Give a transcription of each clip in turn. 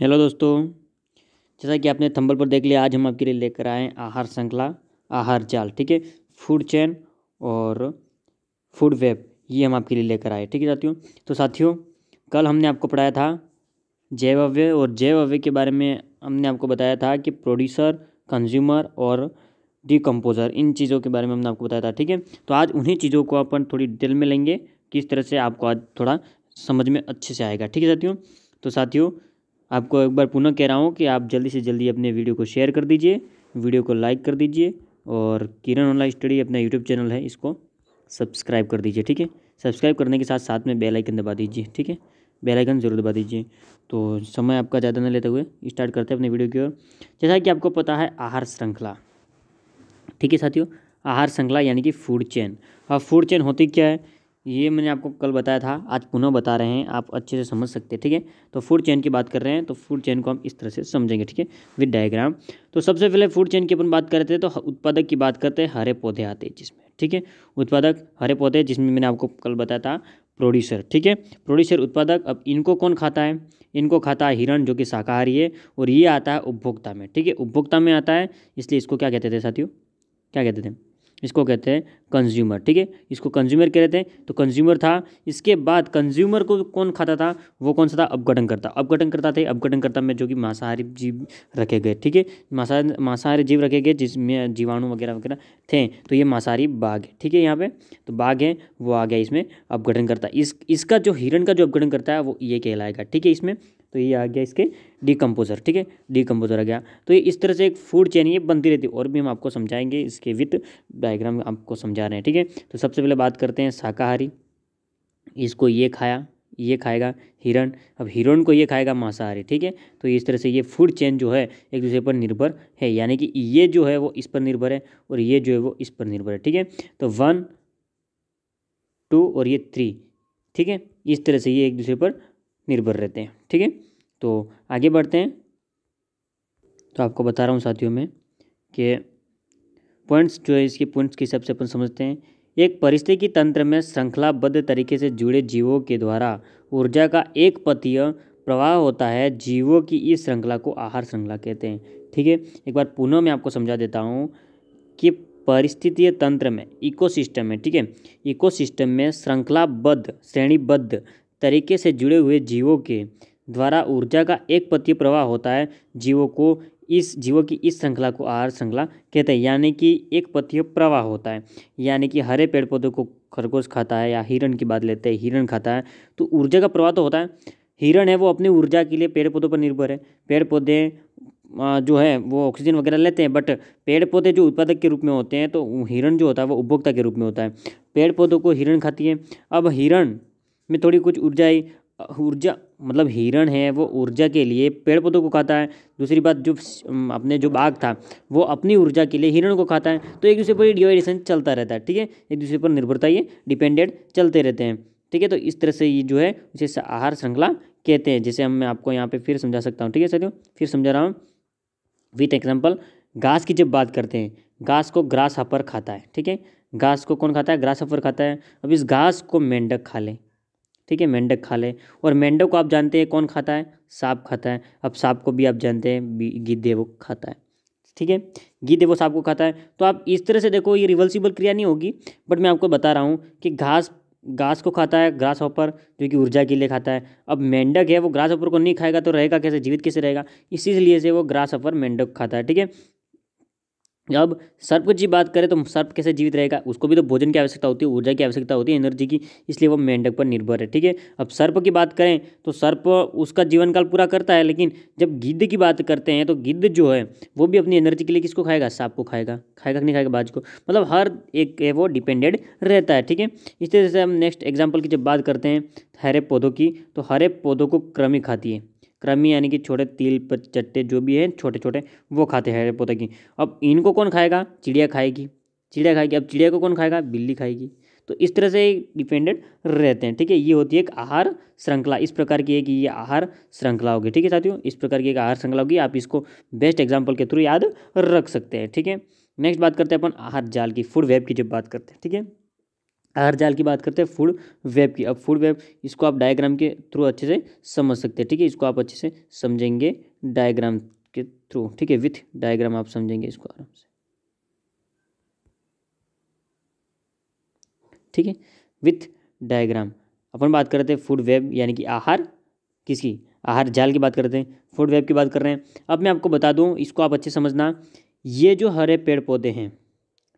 Hello दोस्तों, जैसा कि आपने थंबनेल पर देख लिया, आज हम आपके लिए लेकर आए हैं आहार श्रृंखला, आहार जाल। ठीक है, फूड चेन और फूड वेब, ये हम आपके लिए लेकर आए। ठीक है साथियों। तो साथियों, कल हमने आपको पढ़ाया था जैव अव्यय, और जैव अव्यय के बारे में हमने आपको बताया था कि प्रोड्यूसर, कंज्यूमर और डिकम्पोजर, इन चीज़ों के बारे में हमने आपको बताया था। ठीक है, तो आज उन्हीं चीज़ों को अपन थोड़ी डिटेल में लेंगे, किस तरह से आपको आज थोड़ा समझ में अच्छे से आएगा। ठीक है साथियों। तो साथियों, आपको एक बार पुनः कह रहा हूँ कि आप जल्दी से जल्दी अपने वीडियो को शेयर कर दीजिए, वीडियो को लाइक कर दीजिए, और किरण ऑनलाइन स्टडी अपना यूट्यूब चैनल है, इसको सब्सक्राइब कर दीजिए। ठीक है, सब्सक्राइब करने के साथ साथ में बेल आइकन दबा दीजिए। ठीक है, बेल आइकन जरूर दबा दीजिए। तो समय आपका ज़्यादा न लेते हुए स्टार्ट करते हैं अपने वीडियो की ओर। जैसा कि आपको पता है, आहार श्रृंखला। ठीक है साथियों, आहार श्रृंखला यानी कि फूड चेन। अब फूड चेन होती क्या है, ये मैंने आपको कल बताया था, आज पुनः बता रहे हैं, आप अच्छे से समझ सकते हैं। ठीक है, तो फूड चेन की बात कर रहे हैं, तो फूड चेन को हम इस तरह से समझेंगे। ठीक है, विद डायग्राम। तो सबसे पहले फूड चेन की अपन बात करते हैं, तो उत्पादक की बात करते हैं, हरे पौधे आते हैं जिसमें। ठीक है, उत्पादक हरे पौधे, जिसमें मैंने आपको कल बताया था प्रोड्यूसर। ठीक है, प्रोड्यूसर, उत्पादक। अब इनको कौन खाता है? इनको खाता है हिरण, जो कि शाकाहारी है, और ये आता है उपभोक्ता में। ठीक है, उपभोक्ता में आता है, इसलिए इसको क्या कहते थे साथियों? क्या कहते थे? इसको कहते हैं कंज्यूमर। ठीक है, इसको कंज्यूमर कहते हैं। तो कंज्यूमर था। इसके बाद कंज्यूमर को कौन खाता था? वो कौन सा था? अपघटनकर्ता। अपघटनकर्ता थे। अपघटनकर्ता में जो कि मांसाहारी जीव रखे गए। ठीक है, मांसाहारी जीव रखे गए, जिसमें जीवाणु वगैरह वगैरह थे। तो ये मांसाहारी बाघ है। ठीक है, यहाँ पे तो बाघ है, वो आ गया इसमें अपघटनकर्ता। इसका जो हिरण का जो अपघटनकर्ता है, वो ये कहलाएगा। ठीक है, इसमें तो ये आ गया इसके डिकम्पोजर। ठीक है, डिकम्पोजर आ गया। तो ये इस तरह से एक फूड चेन ये बनती रहती है, और भी हम आपको समझाएंगे, इसके विद डायग्राम आपको समझा रहे हैं। ठीक है, तो सबसे पहले बात करते हैं शाकाहारी। इसको ये खाया, ये खाएगा हिरण। अब हिरण को ये खाएगा मांसाहारी। ठीक है, तो इस तरह से ये फूड चेन जो है एक दूसरे पर निर्भर है, यानी कि ये जो है वो इस पर निर्भर है, और ये जो है वो इस पर निर्भर है। ठीक है, तो 1, 2 और ये 3। ठीक है, इस तरह से ये एक दूसरे पर निर्भर रहते हैं। ठीक है, तो आगे बढ़ते हैं। तो आपको बता रहा हूँ साथियों में कि पॉइंट्स जो है, इसके पॉइंट्स के हिसाब से अपन समझते हैं। एक पारिस्थितिकी तंत्र में श्रृंखलाबद्ध तरीके से जुड़े जीवों के द्वारा ऊर्जा का एक पथीय प्रवाह होता है। जीवों की इस श्रृंखला को आहार श्रृंखला कहते हैं। ठीक है, एक बार पुनः मैं आपको समझा देता हूँ कि पारिस्थितिकीय तंत्र में, इकोसिस्टम में, ठीक है, इकोसिस्टम में श्रृंखलाबद्ध, श्रेणीबद्ध तरीके से जुड़े हुए जीवों के द्वारा ऊर्जा का एक पथीय प्रवाह होता है। जीवों की इस श्रृंखला को आहार श्रृंखला कहते हैं, यानी कि एक पथीय प्रवाह होता है। यानी कि हरे पेड़ पौधों को खरगोश खाता है, या हिरण की बात लेते हैं, हिरण खाता है, तो ऊर्जा का प्रवाह तो होता है। हिरण है वो अपनी ऊर्जा के लिए पेड़ पौधों पर निर्भर है। पेड़ पौधे जो है वो ऑक्सीजन वगैरह लेते हैं, बट पेड़ पौधे जो उत्पादक के रूप में होते हैं, तो हिरण जो होता है वो उपभोक्ता के रूप में होता है। पेड़ पौधों को हिरण खाती है। अब हिरण में थोड़ी कुछ ऊर्जा आई, ऊर्जा मतलब हिरण है वो ऊर्जा के लिए पेड़ पौधों को खाता है। दूसरी बात, जो अपने जो बाघ था वो अपनी ऊर्जा के लिए हिरण को खाता है। तो एक दूसरे पर डिवाइडेशन चलता रहता है। ठीक है, एक दूसरे पर निर्भरता, ये डिपेंडेंट चलते रहते हैं। ठीक है, तो इस तरह से ये जो है उसे आहार श्रृंखला कहते हैं, जैसे मैं आपको यहाँ पे फिर समझा सकता हूँ। ठीक है साथियों, फिर समझा रहा हूँ विथ एग्जाम्पल। घास की जब बात करते हैं, घास को ग्रास हपर खाता है। ठीक है, घास को कौन खाता है? ग्रास हपर खाता है। अब इस घास को मेंढक खा ले। ठीक है, मेंढक खा ले। और मेंढक को आप जानते हैं कौन खाता है? सांप खाता है। अब सांप को भी आप जानते हैं गिद्धे वो खाता है। ठीक है, गिद्धे वो सांप को खाता है। तो आप इस तरह से देखो, ये रिवर्सिबल क्रिया नहीं होगी, बट मैं आपको बता रहा हूँ कि घास को खाता है ग्रास हॉपर, जो कि ऊर्जा के लिए खाता है। अब मेंढक है वो ग्रास हॉपर को नहीं खाएगा तो रहेगा कैसे? जीवित कैसे रहेगा? इसीलिए से वो ग्रास हॉपर मेंढक खाता है। ठीक है, अब सर्प की बात करें तो सर्प कैसे जीवित रहेगा? उसको भी तो भोजन की आवश्यकता होती है, ऊर्जा की आवश्यकता होती है, एनर्जी की, इसलिए वो मेंढक पर निर्भर है। ठीक है, अब सर्प की बात करें तो सर्प उसका जीवन काल पूरा करता है, लेकिन जब गिद्ध की बात करते हैं तो गिद्ध जो है वो भी अपनी एनर्जी के लिए किसको खाएगा? सांप को खाएगा। खाएगा कि नहीं खाएगा? बाज को। मतलब हर एक है वो डिपेंडेड रहता है। ठीक है, इस तरह से हम नेक्स्ट एग्जाम्पल की जब बात करते हैं हरे पौधों की, तो हरे पौधों को कृमि खाती है। कृमि यानी कि छोटे तिल चट्टे जो भी हैं छोटे छोटे, वो खाते हैं हरे पौधे की। अब इनको कौन खाएगा? चिड़िया खाएगी। चिड़िया खाएगी। अब चिड़िया को कौन खाएगा? बिल्ली खाएगी। तो इस तरह से डिपेंडेंट रहते हैं। ठीक है, ये होती है एक आहार श्रृंखला। इस प्रकार की है कि ये आहार श्रृंखला होगी। ठीक है साथियों, इस प्रकार की एक आहार श्रृंखला होगी। आप इसको बेस्ट एग्जाम्पल के थ्रू याद रख सकते हैं। ठीक है, नेक्स्ट बात करते हैं अपन आहार जाल की, फूड वेब की जब बात करते हैं। ठीक है, आहार जाल की बात करते हैं फूड वेब की। अब फूड वेब इसको आप डायग्राम के थ्रू अच्छे से समझ सकते हैं, ठीक है। इसको आप अच्छे से समझेंगे डायग्राम के थ्रू, ठीक है, विथ डायग्राम आप समझेंगे इसको आराम से, ठीक है, विथ डायग्राम। अपन बात करते हैं फूड वेब यानी कि आहार किसकी, आहार जाल की बात करते हैं, फूड वेब की बात कर रहे हैं। अब मैं आपको बता दूं, इसको आप अच्छे समझना, ये जो हरे पेड़ पौधे हैं,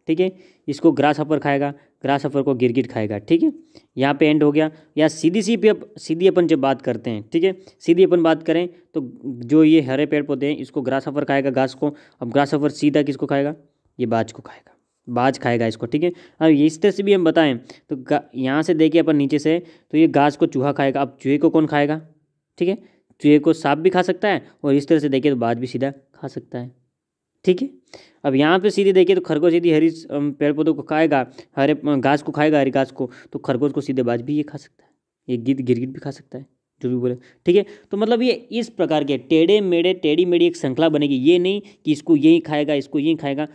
ठीक है, इसको ग्रास हॉपर खाएगा, ग्रास हॉपर को गिरगिट खाएगा, ठीक है। यहाँ पे एंड हो गया। या सीधी अपन जब बात करते हैं, ठीक है, सीधी अपन बात करें तो जो ये हरे पेड़ पौधे हैं इसको ग्रास हॉपर खाएगा घास को। अब ग्रास हॉपर सीधा किसको खाएगा, ये बाज को खाएगा, बाज खाएगा इसको, ठीक है। अब इस तरह से भी हम बताएं तो यहाँ से देखिए अपन नीचे से, तो ये घास को चूहा खाएगा। अब चूहे को कौन खाएगा, ठीक है, चूहे को सांप भी खा सकता है, और इस तरह से देखिए तो बाज भी सीधा खा सकता है, ठीक है। अब यहाँ पे सीधे देखिए तो खरगोश यदि हरी पेड़ पौधों को खाएगा, हरे घास को खाएगा, हरी घास को, तो खरगोश को सीधे बाज भी ये खा सकता है, ये गिरगिट भी खा सकता है, जो भी बोले, ठीक है। तो मतलब ये इस प्रकार के टेढ़ी मेढ़ी एक श्रृंखला बनेगी। ये नहीं कि इसको यही खाएगा, इसको यही खाएगा,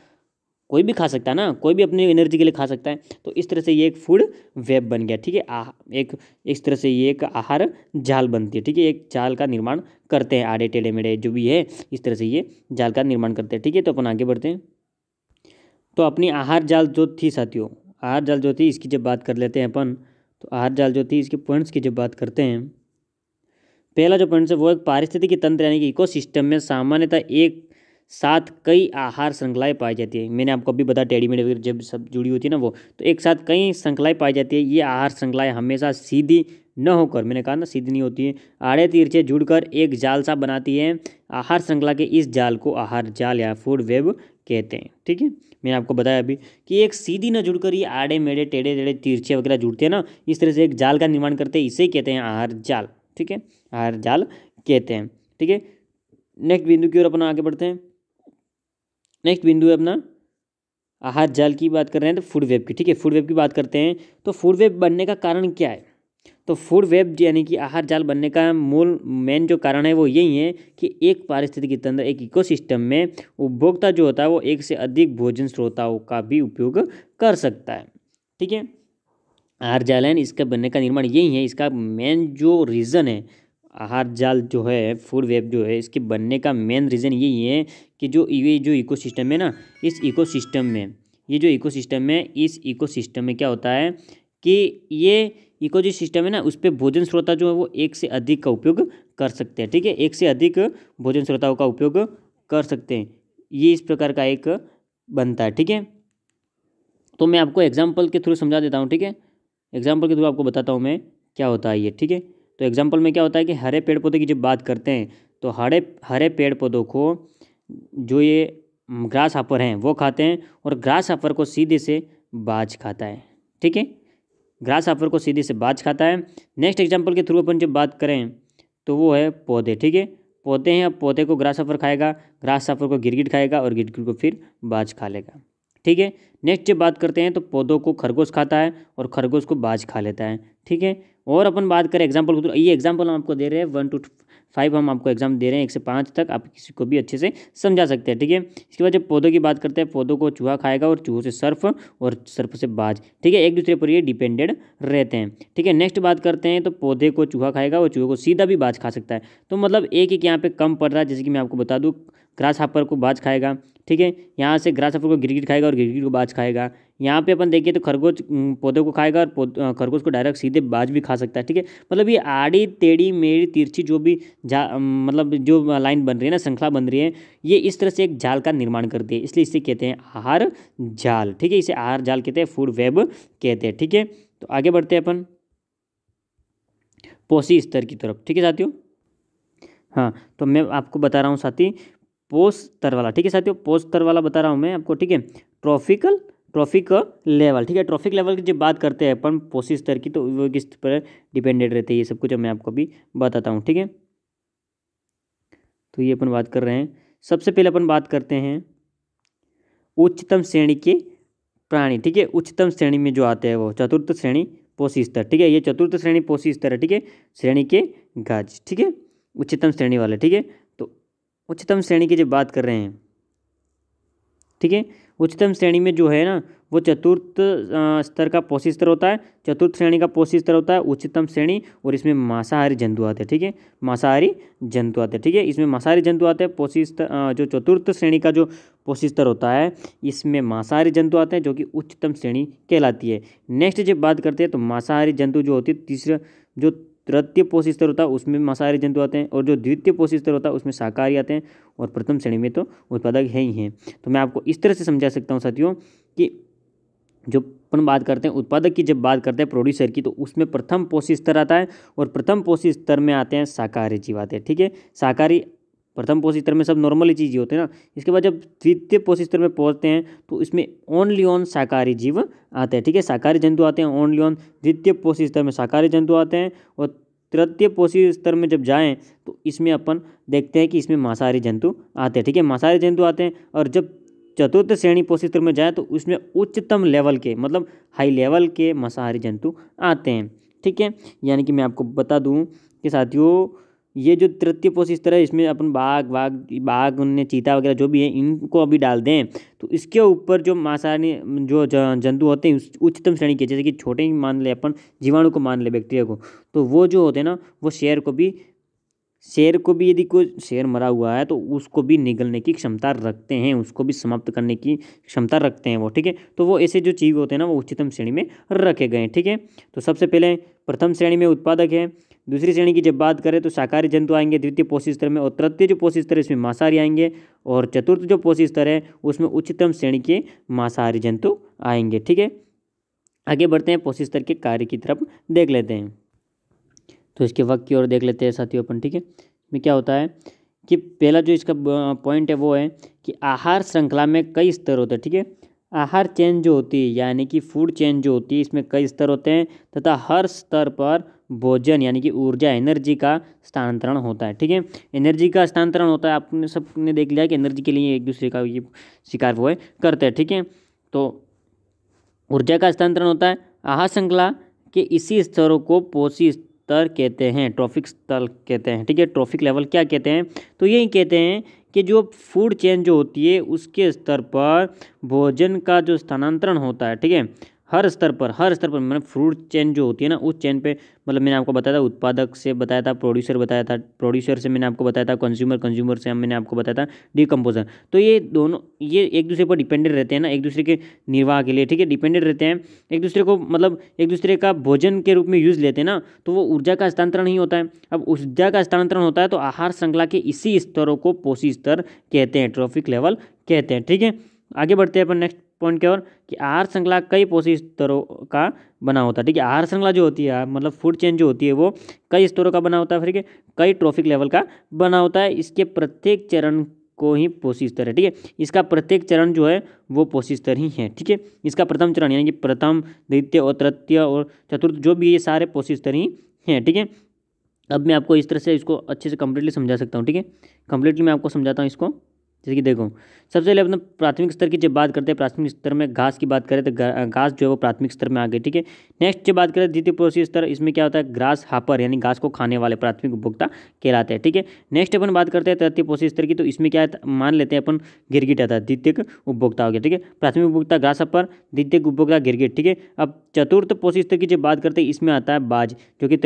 कोई भी खा सकता है ना, कोई भी अपनी एनर्जी के लिए खा सकता है। तो इस तरह से ये एक फूड वेब बन गया, ठीक है। एक इस तरह से ये एक आहार जाल बनती है, ठीक है। एक जाल का निर्माण करते हैं, आड़े टेढ़े मेढ़े जो भी है, इस तरह से ये जाल का निर्माण करते हैं, ठीक है। तो अपन आगे बढ़ते हैं। तो अपनी आहार जाल जो थी साथियों, आहार जाल जो थी इसकी जब बात कर लेते हैं अपन, तो आहार जाल जो थी इसके पॉइंट्स की जब बात करते हैं, पहला जो पॉइंट है वो एक पारिस्थितिकी तंत्र यानी कि इकोसिस्टम में सामान्यतः एक साथ कई आहार श्रृंखलाएं पाई जाती है। मैंने आपको अभी बताया टेढ़ी मेढ़ी वगैरह जब सब जुड़ी होती है ना वो, तो एक साथ कई श्रृंखलाएं पाई जाती है। ये आहार श्रृंखलाएं हमेशा सीधी न होकर, मैंने कहा ना सीधी नहीं होती है, आड़े तिरछे जुड़कर एक जाल सा बनाती है। आहार श्रृंखला के इस जाल को आहार जाल या फूड वेब कहते हैं, ठीक है। मैंने आपको बताया अभी कि एक सीधी न जुड़कर ये आड़े मेढ़े टेढ़े टेढ़े तिरछे वगैरह जुड़ते हैं ना, इस तरह से एक जाल का निर्माण करते हैं, इसे कहते हैं आहार जाल, ठीक है, आहार जाल कहते हैं, ठीक है। नेक्स्ट बिंदु की ओर अपन आगे बढ़ते हैं। नेक्स्ट बिंदु है अपना आहार जाल की बात कर रहे हैं तो फूड वेब की, ठीक है, फूड वेब की बात करते हैं। तो फूड वेब बनने का कारण क्या है, तो फूड वेब यानी कि आहार जाल बनने का मूल मेन जो कारण है वो यही है कि एक पारिस्थितिकी तंत्र, एक इकोसिस्टम में उपभोक्ता जो होता है वो एक से अधिक भोजन स्रोतों का भी उपयोग कर सकता है, ठीक है। आहार जाल है इसका बनने का निर्माण यही है, इसका मेन जो रीज़न है, आहार जाल जो है फूड वेब जो है इसके बनने का मेन रीज़न यही है कि जो ये जो इकोसिस्टम है ना, इस इकोसिस्टम में, ये जो इकोसिस्टम है, इस इकोसिस्टम में क्या होता है कि ये इको जो सिस्टम है ना उस पर भोजन स्रोता जो है वो एक से अधिक का उपयोग कर सकते हैं, ठीक है, एक से अधिक भोजन स्रोताओं का उपयोग कर सकते हैं। ये इस प्रकार का एक बनता है, ठीक है। तो मैं आपको एग्जाम्पल के थ्रू समझा देता हूँ, ठीक है, एग्जाम्पल के थ्रू आपको बताता हूँ मैं क्या होता है ये, ठीक है। तो एग्जाम्पल में क्या होता है कि हरे पेड़ पौधे की जब बात करते हैं तो हरे हरे पेड़ पौधों को जो ये ग्रास हापर हैं वो खाते हैं, और ग्रास हापर को सीधे से बाज खाता है, ठीक है, ग्रास हापर को सीधे से बाज खाता है। नेक्स्ट एग्जाम्पल के थ्रू अपन जब बात करें तो वो है पौधे, ठीक है, पौधे हैं, अब पौधे को ग्रास हापर खाएगा, ग्रास हापर को गिरगिट खाएगा, और गिरगिट को फिर बाज खा लेगा, ठीक है। नेक्स्ट जब बात करते हैं तो पौधों को खरगोश खाता है और खरगोश को बाज खा लेता है, ठीक है। और अपन बात करें एग्जाम्पल को, तो ये एग्जाम्पल हम आपको दे रहे हैं 1 to 5 हम आपको एग्जाम दे रहे हैं, 1 से 5 तक आप किसी को भी अच्छे से समझा सकते हैं, ठीक है। इसके बाद जब पौधों की बात करते हैं, पौधों को चूहा खाएगा और चूहों से सर्फ और सर्फ से बाज, ठीक है, एक दूसरे पर ये डिपेंडेड रहते हैं, ठीक है। नेक्स्ट बात करते हैं तो पौधे को चूहा खाएगा और चूहे को सीधा भी बाज खा सकता है। तो मतलब एक यहाँ पे कम पड़ रहा है, जैसे कि मैं आपको बता दूँ, ग्रास हापर को बाज खाएगा, ठीक है, यहाँ से ग्रास हापर को गिरगिट खाएगा और गिरगिट को बाज खाएगा। यहाँ पे अपन देखिए तो खरगोश पौधे को खाएगा और खरगोश को डायरेक्ट सीधे बाज भी खा सकता है, ठीक है। मतलब ये आड़ी टेढ़ी मेढ़ी तिरछी जो भी मतलब जो लाइन बन रही है ना, श्रृंखला बन रही है, ये इस तरह से एक जाल का निर्माण करती है, इसलिए इसे कहते हैं आहार जाल, ठीक है, इसे आहार जाल कहते हैं, फूड वेब कहते हैं, ठीक है। तो आगे बढ़ते हैं अपन पोषी स्तर की तरफ, ठीक है साथियों। हाँ, तो मैं आपको बता रहा हूँ साथी पोष स्तर वाला, ठीक है साथियों, पोष स्तर वाला बता रहा हूँ मैं आपको, ठीक है। ट्रॉफिक लेवल, ठीक है, ट्रॉफिक लेवल की जब बात करते हैं अपन पोषी स्तर की, तो वो किस पर डिपेंडेड रहते हैं, ये सब कुछ मैं आपको भी बताता हूँ, ठीक है। तो ये अपन बात कर रहे हैं, सबसे पहले अपन बात करते हैं उच्चतम श्रेणी के प्राणी, ठीक है, उच्चतम श्रेणी में जो आते हैं वो चतुर्थ श्रेणी पोषी स्तर, ठीक है, ये चतुर्थ श्रेणी पोषी स्तर है, ठीक है, श्रेणी के गाज, ठीक है, उच्चतम श्रेणी वाले, ठीक है। तो उच्चतम श्रेणी की जब बात कर रहे हैं, ठीक है, उच्चतम श्रेणी में जो है ना वो चतुर्थ स्तर का पोषी स्तर होता है, चतुर्थ श्रेणी का पोषी स्तर होता है, उच्चतम श्रेणी, और इसमें मांसाहारी जंतु आते हैं। ठीक है, मांसाहारी जंतु आते हैं। ठीक है, इसमें मांसाहारी जंतु आते हैं। पोषी स्तर जो चतुर्थ श्रेणी का जो पोषी स्तर होता है, इसमें मांसाहारी जंतु आते हैं जो कि उच्चतम श्रेणी कहलाती है। नेक्स्ट जब बात करते हैं तो मांसाहारी जंतु जो होती है, तीसरा जो तृतीय पोषी स्तर होता है उसमें मांसाहारी जंतु आते हैं, और जो द्वितीय पोषी स्तर होता है उसमें शाकाहारी आते हैं, और प्रथम श्रेणी में तो उत्पादक है ही हैं। तो मैं आपको इस तरह से समझा सकता हूँ साथियों कि जो अपन बात करते हैं उत्पादक की, जब बात करते हैं प्रोड्यूसर की, तो उसमें प्रथम पोषी स्तर आता है, और प्रथम पोषी स्तर में आते हैं शाकाहारी जीव आते हैं। ठीक है, शाकाहारी प्रथम पोषी स्तर में सब नॉर्मल चीज़ होते हैं ना। इसके बाद जब द्वितीय पोषी स्तर में पहुंचते हैं तो इसमें ओनली ऑन शाकाहारी जीव आते हैं। ठीक है, शाकाहारी जंतु आते हैं ओनली ऑन द्वितीय पोषी स्तर में, शाकाहारी जंतु आते हैं, और तृतीय पोषी स्तर में जब जाएं तो इसमें अपन देखते हैं कि इसमें मांसाहारी जंतु आते हैं। ठीक है, मांसाहारी जंतु आते हैं, और जब चतुर्थ श्रेणी पोषी स्तर में जाए तो उसमें उच्चतम लेवल के, मतलब हाई लेवल के मांसाहारी जंतु आते हैं। ठीक है, यानी कि मैं आपको बता दूं कि साथियों ये जो तृतीय पोषी स्तर है इसमें अपन बाघ उनने चीता वगैरह जो भी है इनको अभी डाल दें तो इसके ऊपर जो मांसाहारी जो जंतु होते हैं उच्चतम श्रेणी के, जैसे कि छोटे ही मान ले अपन, जीवाणु को मान ले, बैक्टीरिया को, तो वो जो होते हैं ना वो शेर को भी यदि कोई शेर मरा हुआ है तो उसको भी निगलने की क्षमता रखते हैं, उसको भी समाप्त करने की क्षमता रखते हैं वो। ठीक है, तो वो ऐसे जो जीव होते हैं ना वो उच्चतम श्रेणी में रखे गए हैं। ठीक है, तो सबसे पहले प्रथम श्रेणी में उत्पादक है, दूसरी श्रेणी की जब बात करें तो शाकाहारी जंतु आएंगे द्वितीय पोषी स्तर में, और तृतीय जो पोषी स्तर है इसमें मांसाहारी आएंगे, और चतुर्थ जो पोषी स्तर है उसमें उच्चतम श्रेणी के मांसाहारी जंतु आएंगे। ठीक है, आगे बढ़ते हैं, पोषी स्तर के कार्य की तरफ देख लेते हैं। तो इसके वक्त की ओर देख लेते हैं साथियों अपन। ठीक है, इसमें क्या होता है कि पहला जो इसका पॉइंट है वो है कि आहार श्रृंखला में कई स्तर होते हैं। ठीक है, आहार चेन जो होती है यानी कि फूड चेन जो होती है इसमें कई स्तर होते हैं, तथा हर स्तर पर भोजन यानी कि ऊर्जा, एनर्जी का स्थानांतरण होता है। ठीक है, एनर्जी का स्थानांतरण होता है, आपने सबने देख लिया कि एनर्जी के लिए एक दूसरे का ये शिकार वो है करते हैं। ठीक है, तो ऊर्जा का स्थानांतरण होता है। आहार श्रृंखला के इसी स्तरों को पोषी स्तर कहते हैं, ट्रॉफिक स्तर कहते हैं। ठीक है, ट्रॉफिक लेवल क्या कहते हैं, तो यही कहते हैं कि जो फूड चेन जो होती है उसके स्तर पर भोजन का जो स्थानांतरण होता है। ठीक है, हर स्तर पर मतलब फूड चेन जो होती है ना उस चेन पे, मतलब मैंने आपको बताया था उत्पादक से बताया था, प्रोड्यूसर बताया था, प्रोड्यूसर से मैंने आपको बताया था कंज्यूमर, कंज्यूमर से मैंने आपको बताया था डिकम्पोजर। तो ये दोनों ये एक दूसरे पर डिपेंडेंट रहते हैं ना, एक दूसरे के निर्वाह के लिए। ठीक है, डिपेंडेंट रहते हैं एक दूसरे को, मतलब एक दूसरे का भोजन के रूप में यूज़ लेते हैं ना, तो वो ऊर्जा का हस्तांतरण ही होता है। अब ऊर्जा का हस्तांतरण होता है तो आहार श्रृंखला के इसी स्तरों को पोषी स्तर कहते हैं, ट्रॉफिक लेवल कहते हैं। ठीक है, आगे बढ़ते हैं अपन नेक्स्ट पॉइंट की ओर कि आहार श्रृंखला कई पोषी स्तरों का बना होता है। ठीक है, आहार श्रृंखला जो होती है मतलब फूड चेन जो होती है वो कई स्तरों का बना होता है, ठीक है, कई ट्रॉफिक लेवल का बना होता है। इसके प्रत्येक चरण को ही पोषी स्तर है। ठीक है, इसका प्रत्येक चरण जो है वो पोषी स्तर ही है। ठीक है, इसका प्रथम चरण यानी कि प्रथम, द्वितीय और तृतीय और चतुर्थ जो भी ये सारे पोषी स्तर ही हैं। ठीक है, अब मैं आपको इस तरह से इसको अच्छे से कंप्लीटली समझा सकता हूँ। ठीक है, कंप्लीटली मैं आपको समझाता हूँ इसको। जैसे कि देखो, सबसे पहले अपने प्राथमिक स्तर की जब बात करते हैं, प्राथमिक स्तर में घास की बात करें तो घास जो है वो प्राथमिक स्तर में आ गई। ठीक है, नेक्स्ट जब बात करें द्वितीय पोषी स्तर, इसमें क्या होता है, ग्रास हापर यानी घास को खाने वाले प्राथमिक उपभोक्ता कहलाते हैं। ठीक है, नेक्स्ट अपन बात करते हैं तृतीय पोषी स्तर की, तो इसमें क्या है, मान लेते हैं अपन गिरगिट आता है, द्वितीय उपभोक्ता हो गया। ठीक है, प्राथमिक उपभोक्ता ग्रास हापर, द्वितीय उपभोक्ता गिरगिट। ठीक है, अब चतुर्थ पोषी स्तर की जब बात करते हैं इसमें आता है बाज जो कि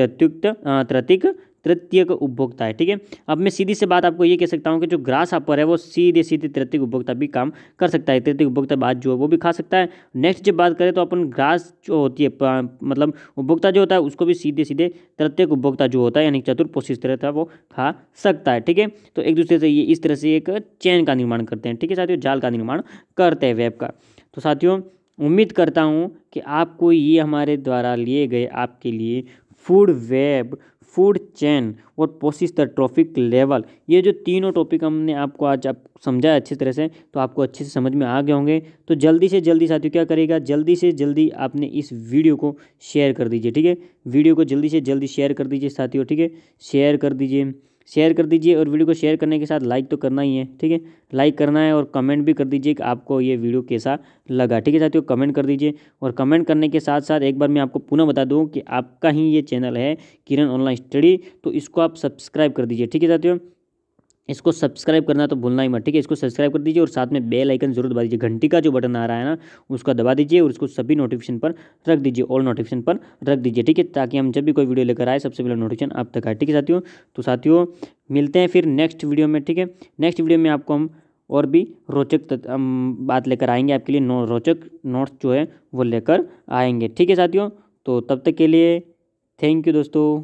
तृतीय उपभोक्ता है। ठीक है, अब मैं सीधी से बात आपको ये कह सकता हूँ कि जो ग्रास हापर है वो सीधे तृतीय उपभोक्ता भी काम कर सकता है, तृतीय उपभोक्ता बाज जो है वो भी खा सकता है। नेक्स्ट जब बात करें तो अपन ग्रास जो होती है मतलब उपभोक्ता जो होता है उसको भी सीधे तृतीय उपभोक्ता जो होता है यानी चतुर्पोषी स्तर था वो खा सकता है। ठीक है, तो एक दूसरे से ये इस तरह से एक चेन का निर्माण करते हैं। ठीक है साथियों, जाल का निर्माण करते हैं वेब का। तो साथियों उम्मीद करता हूँ कि आपको ये हमारे द्वारा लिए गए आपके लिए फूड वेब, फूड चेन और पोषी स्तर, ट्रॉफिक लेवल, ये जो तीनों टॉपिक हमने आपको आज समझाया अच्छी तरह से, तो आपको अच्छे से समझ में आ गए होंगे। तो जल्दी से जल्दी साथियों क्या करेगा, जल्दी से जल्दी आपने इस वीडियो को शेयर कर दीजिए। ठीक है, वीडियो को जल्दी से जल्दी शेयर कर दीजिए साथियों। ठीक है, शेयर कर दीजिए और वीडियो को शेयर करने के साथ लाइक तो करना ही है। ठीक है, लाइक करना है और कमेंट भी कर दीजिए कि आपको ये वीडियो कैसा लगा। ठीक है साथियों, कमेंट कर दीजिए और कमेंट करने के साथ साथ एक बार मैं आपको पुनः बता दूं कि आपका ही ये चैनल है किरण ऑनलाइन स्टडी, तो इसको आप सब्सक्राइब कर दीजिए। ठीक है साथियों, इसको सब्सक्राइब करना तो भूलना ही मत, ठीक है। इसको सब्सक्राइब कर दीजिए और साथ में बेल आइकन जरूर दबा दीजिए, घंटी का जो बटन आ रहा है ना उसका दबा दीजिए और उसको सभी नोटिफिकेशन पर रख दीजिए, ऑल नोटिफिकेशन पर रख दीजिए, ठीक है, ताकि हम जब भी कोई वीडियो लेकर आए सबसे पहले नोटिफिकेशन आप तक आए, ठीक है साथियों। तो साथियों मिलते हैं फिर नेक्स्ट वीडियो में, ठीक है। नेक्स्ट वीडियो में आपको हम और भी रोचक बात लेकर आएंगे आपके लिए, रोचक नोट्स जो है वो लेकर आएंगे, ठीक है साथियों। तो तब तक के लिए थैंक यू दोस्तों।